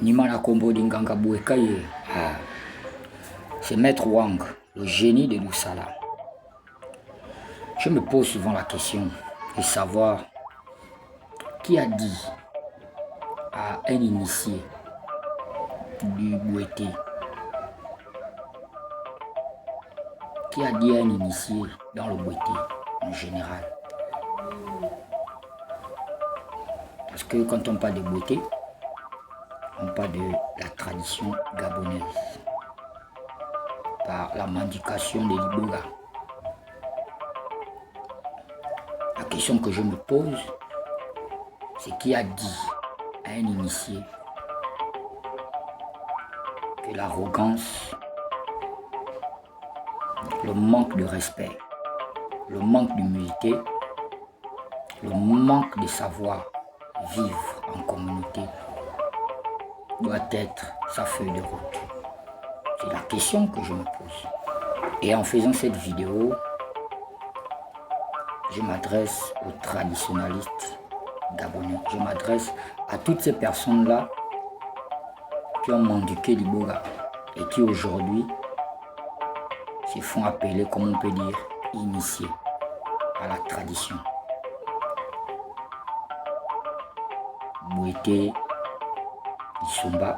Nimana Kombo Dinganga Bouekaye, c'est Maître Wang, le génie de Lusala. Je me pose souvent la question de savoir qui a dit à un initié du Bouété, qui a dit à un initié dans le Bouété en général. Parce que quand on parle de Bouété, on parle de la tradition gabonaise par la mendication des Liboga. La question que je me pose, c'est qui a dit à un initié que l'arrogance, le manque de respect, le manque d'humilité, le manque de savoir vivre en communauté doit être sa feuille de route. C'est la question que je me pose. Et en faisant cette vidéo, je m'adresse aux traditionalistes gabonais. Je m'adresse à toutes ces personnes-là qui ont mendiqué l'Iboga et qui aujourd'hui se font appeler, comme on peut dire, initiés à la tradition. Bouété, Isumba,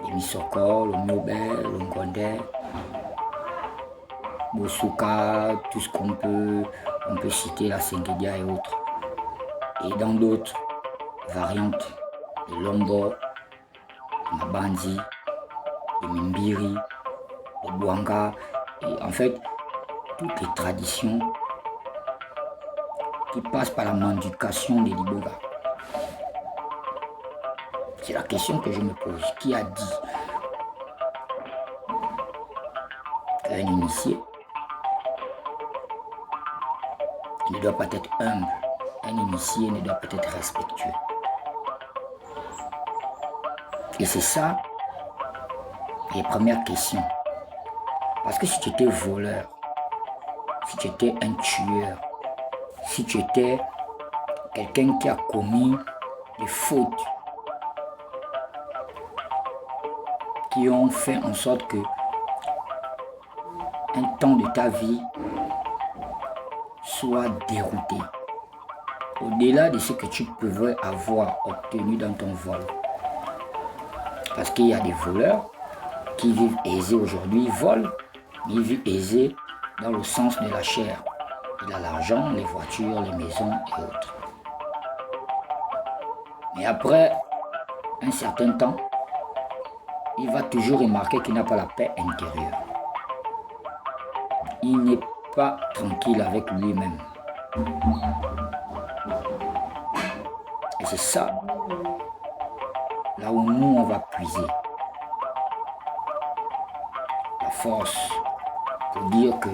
les Misoko, le Miobe, le Ngondé, Bosuka, tout ce qu'on peut, citer, la Sengedia et autres. Et dans d'autres variantes, les Lombo, les Mabandi, les Mimbiri, les Bouanga, et en fait, toutes les traditions qui passent par la mendication des Liboga. C'est la question que je me pose. Qui a dit qu'un initié ne doit pas être humble, un initié ne doit pas être respectueux? Et c'est ça les premières questions. Parce que si tu étais voleur, si tu étais un tueur, si tu étais quelqu'un qui a commis des fautes qui ont fait en sorte que un temps de ta vie soit dérouté, au-delà de ce que tu pouvais avoir obtenu dans ton vol. Parce qu'il y a des voleurs qui vivent aisés aujourd'hui, volent, mais ils vivent aisés dans le sens de la chair. Il a l'argent, les voitures, les maisons et autres. Mais après un certain temps, il va toujours remarquer qu'il n'a pas la paix intérieure. Il n'est pas tranquille avec lui-même. Et c'est ça, là où nous, on va puiser la force pour dire que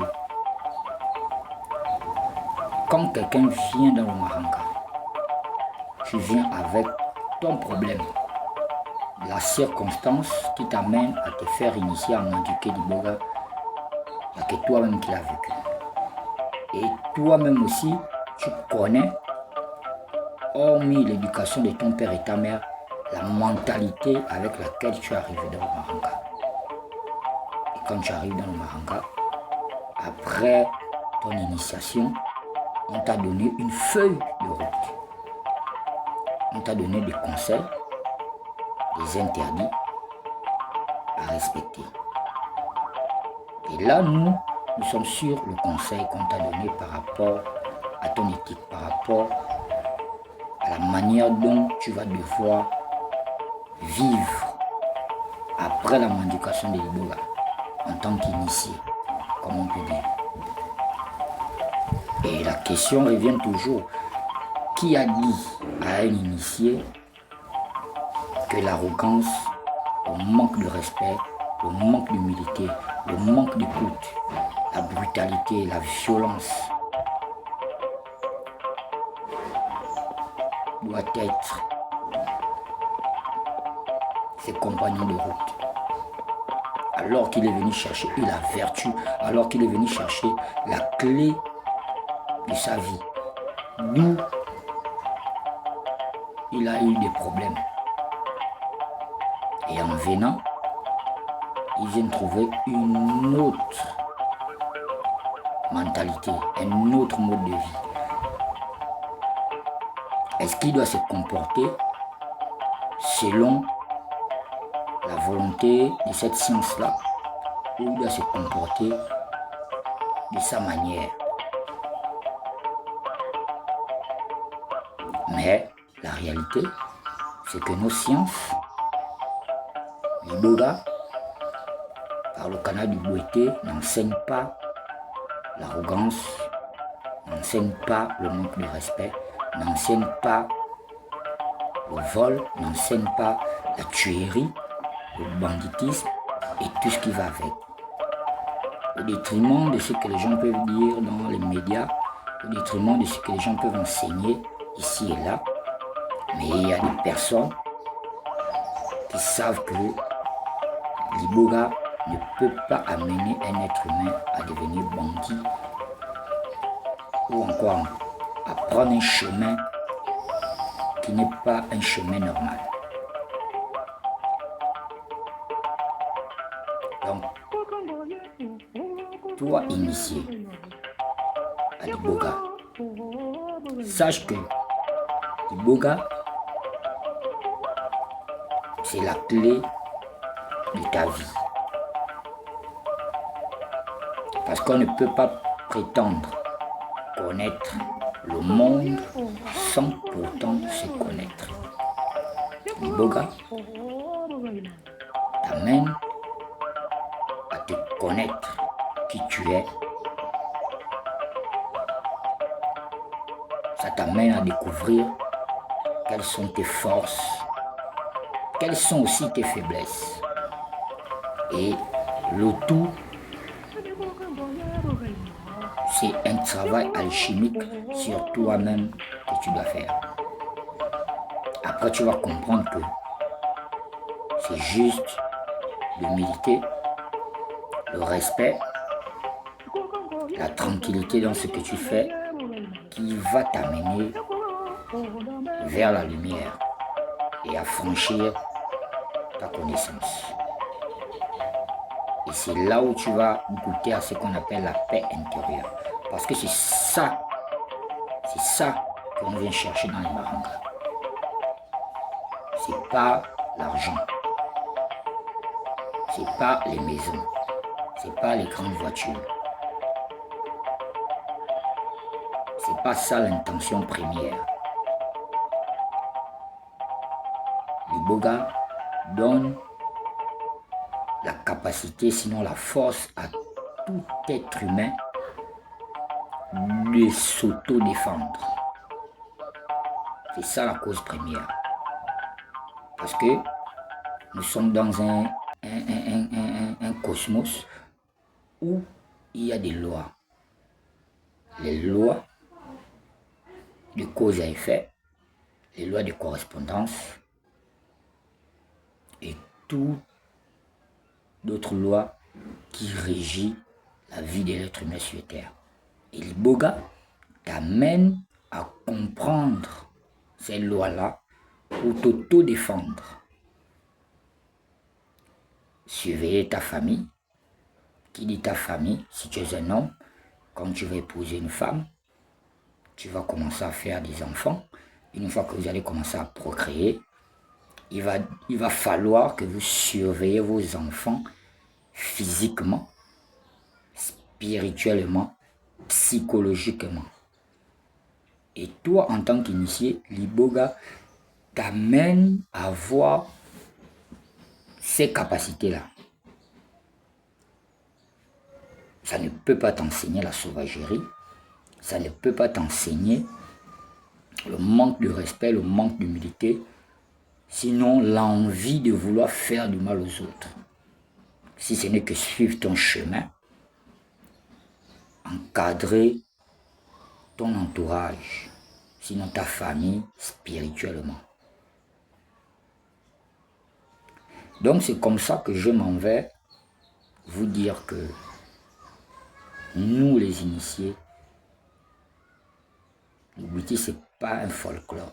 quand quelqu'un vient dans le Maranga, tu viens avec ton problème, la circonstance qui t'amène à te faire initier à mendiquer l'Iboga, il n'y a que toi-même qui l'as vécu. Et toi-même aussi, tu connais, hormis l'éducation de ton père et ta mère, la mentalité avec laquelle tu es arrivé dans le Maranga. Et quand tu arrives dans le Maranga, après ton initiation, on t'a donné une feuille de route. On t'a donné des conseils, des interdits à respecter. Et là, nous sommes sur le conseil qu'on t'a donné par rapport à ton éthique, par rapport à la manière dont tu vas devoir vivre après la mendication de l'Iboga en tant qu'initié, comme on peut dire. Et la question revient toujours. Qui a dit à un initié que l'arrogance, le manque de respect, le manque d'humilité, le manque d'écoute, la brutalité, la violence doit être ses compagnons de route? Alors qu'il est venu chercher la vertu, alors qu'il est venu chercher la clé de sa vie, d'où il a eu des problèmes. Et en venant, ils viennent trouver une autre mentalité, un autre mode de vie. Est-ce qu'il doit se comporter selon la volonté de cette science-là ou il doit se comporter de sa manière? Mais la réalité, c'est que nos sciences, l'Iboga, par le canal du Bouété, n'enseignent pas l'arrogance, n'enseignent pas le manque de respect, n'enseignent pas le vol, n'enseignent pas la tuerie, le banditisme et tout ce qui va avec. Au détriment de ce que les gens peuvent dire dans les médias, au détriment de ce que les gens peuvent enseigner ici et là, mais il y a des personnes qui savent que l'Iboga ne peut pas amener un être humain à devenir bandit ou encore à prendre un chemin qui n'est pas un chemin normal. Donc, toi initié à l'Iboga, sache que l'Iboga, c'est la clé de ta vie. Parce qu'on ne peut pas prétendre connaître le monde sans pourtant se connaître. L'Iboga t'amène à te connaître qui tu es. Ça t'amène à découvrir quelles sont tes forces, quelles sont aussi tes faiblesses. Et le tout, c'est un travail alchimique sur toi-même que tu dois faire. Après, tu vas comprendre que c'est juste l'humilité, le respect, la tranquillité dans ce que tu fais qui va t'amener vers la lumière et à franchir ta connaissance. Et c'est là où tu vas goûter à ce qu'on appelle la paix intérieure. Parce que c'est ça qu'on vient chercher dans les marangas. C'est pas l'argent. C'est pas les maisons. C'est pas les grandes voitures. C'est pas ça l'intention première. L'Iboga donne la capacité, sinon la force à tout être humain de s'auto-défendre. C'est ça la cause première. Parce que nous sommes dans un cosmos où il y a des lois. Les lois de cause à effet, les lois de correspondance et toutes d'autres lois qui régissent la vie de l'être humain sur Terre. Et l'Iboga t'amène à comprendre ces lois-là pour t'auto-défendre. Surveiller ta famille. Qui dit ta famille, si tu es un homme, quand tu vas épouser une femme, tu vas commencer à faire des enfants. Une fois que vous allez commencer à procréer, il va falloir que vous surveillez vos enfants physiquement, spirituellement, psychologiquement. Et toi, en tant qu'initié, l'Iboga t'amène à voir ces capacités-là. Ça ne peut pas t'enseigner la sauvagerie, ça ne peut pas t'enseigner le manque de respect, le manque d'humilité, sinon l'envie de vouloir faire du mal aux autres. Si ce n'est que suivre ton chemin, encadrer ton entourage, sinon ta famille spirituellement. Donc c'est comme ça que je m'en vais vous dire que nous les initiés, le Bouti, ce n'est pas un folklore.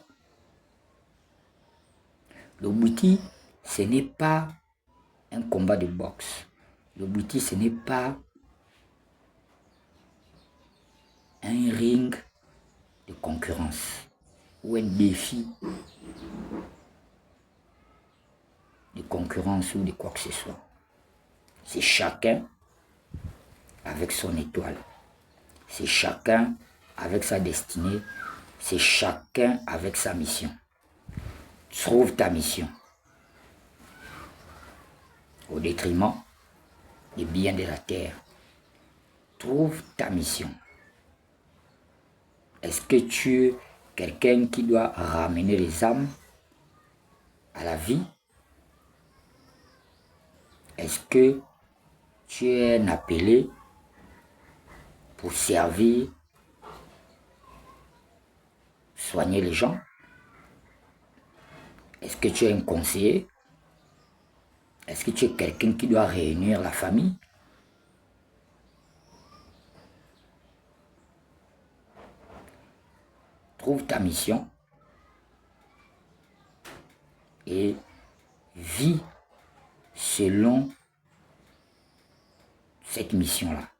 Le Bouti, ce n'est pas un combat de boxe. L'objectif, ce n'est pas un ring de concurrence ou un défi de concurrence ou de quoi que ce soit. C'est chacun avec son étoile. C'est chacun avec sa destinée. C'est chacun avec sa mission. Trouve ta mission. Au détriment des biens de la terre. Trouve ta mission. Est-ce que tu es quelqu'un qui doit ramener les âmes à la vie? Est-ce que tu es un appelé pour servir, soigner les gens? Est-ce que tu es un conseiller? Est-ce que tu es quelqu'un qui doit réunir la famille? Trouve ta mission et vis selon cette mission-là.